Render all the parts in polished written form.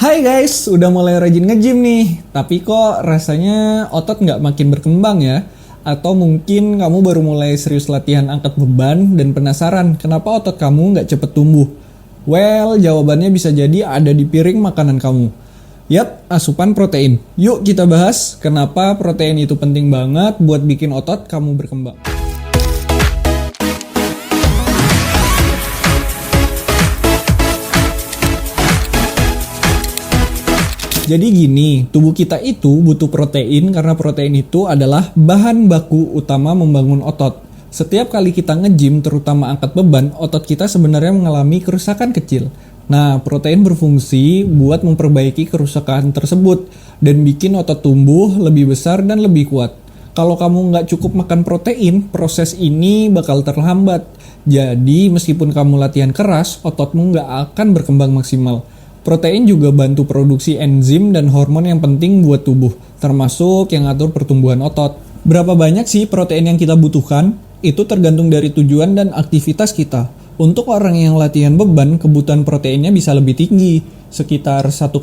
Hai guys, udah mulai rajin nge-gym nih, tapi kok rasanya otot nggak makin berkembang ya? Atau mungkin kamu baru mulai serius latihan angkat beban dan penasaran kenapa otot kamu nggak cepet tumbuh? Well, jawabannya bisa jadi ada di piring makanan kamu. Yap, asupan protein. Yuk kita bahas kenapa protein itu penting banget buat bikin otot kamu berkembang. Jadi gini, tubuh kita itu butuh protein karena protein itu adalah bahan baku utama membangun otot. Setiap kali kita nge-gym, terutama angkat beban, otot kita sebenarnya mengalami kerusakan kecil. Nah, protein berfungsi buat memperbaiki kerusakan tersebut dan bikin otot tumbuh lebih besar dan lebih kuat. Kalau kamu nggak cukup makan protein, proses ini bakal terhambat. Jadi, meskipun kamu latihan keras, ototmu nggak akan berkembang maksimal. Protein juga bantu produksi enzim dan hormon yang penting buat tubuh, termasuk yang ngatur pertumbuhan otot. Berapa banyak sih protein yang kita butuhkan? Itu tergantung dari tujuan dan aktivitas kita. Untuk orang yang latihan beban, kebutuhan proteinnya bisa lebih tinggi, sekitar 1,6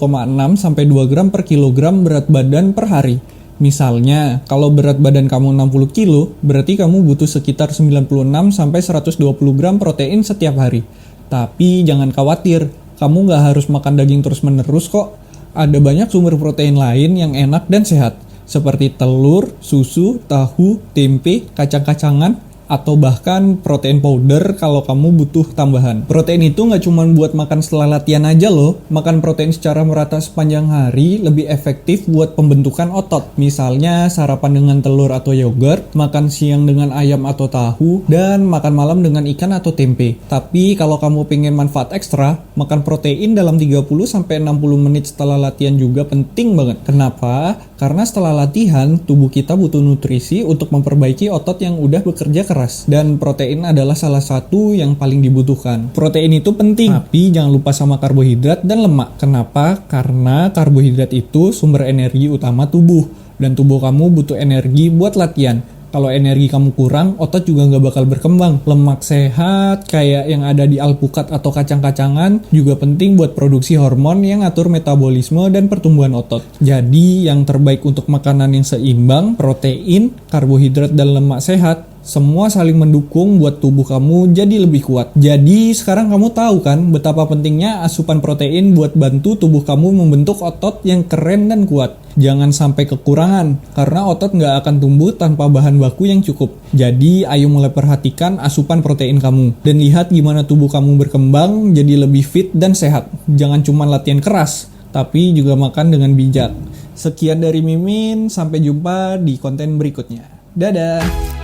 sampai 2 gram per kilogram berat badan per hari. Misalnya, kalau berat badan kamu 60 kilo, berarti kamu butuh sekitar 96 sampai 120 gram protein setiap hari. Tapi jangan khawatir, kamu nggak harus makan daging terus-menerus kok. Ada banyak sumber protein lain yang enak dan sehat, seperti telur, susu, tahu, tempe, kacang-kacangan, atau bahkan protein powder kalau kamu butuh tambahan. Protein itu nggak cuma buat makan setelah latihan aja loh. Makan protein secara merata sepanjang hari lebih efektif buat pembentukan otot. Misalnya sarapan dengan telur atau yogurt, makan siang dengan ayam atau tahu, dan makan malam dengan ikan atau tempe. Tapi kalau kamu pengen manfaat ekstra, makan protein dalam 30-60 menit setelah latihan juga penting banget. Kenapa? Karena setelah latihan, tubuh kita butuh nutrisi untuk memperbaiki otot yang udah bekerja keras. Dan protein adalah salah satu yang paling dibutuhkan. Protein itu penting, tapi jangan lupa sama karbohidrat dan lemak. Kenapa? Karena karbohidrat itu sumber energi utama tubuh. Dan tubuh kamu butuh energi buat latihan. Kalau energi kamu kurang, otot juga nggak bakal berkembang. Lemak sehat, kayak yang ada di alpukat atau kacang-kacangan, juga penting buat produksi hormon yang ngatur metabolisme dan pertumbuhan otot. Jadi, yang terbaik untuk makanan yang seimbang, protein, karbohidrat, dan lemak sehat, semua saling mendukung buat tubuh kamu jadi lebih kuat. Jadi sekarang kamu tahu kan betapa pentingnya asupan protein buat bantu tubuh kamu membentuk otot yang keren dan kuat. Jangan sampai kekurangan, karena otot nggak akan tumbuh tanpa bahan baku yang cukup. Jadi ayo mulai perhatikan asupan protein kamu, dan lihat gimana tubuh kamu berkembang jadi lebih fit dan sehat. Jangan cuma latihan keras, tapi juga makan dengan bijak. Sekian dari Mimin, sampai jumpa di konten berikutnya. Dadah!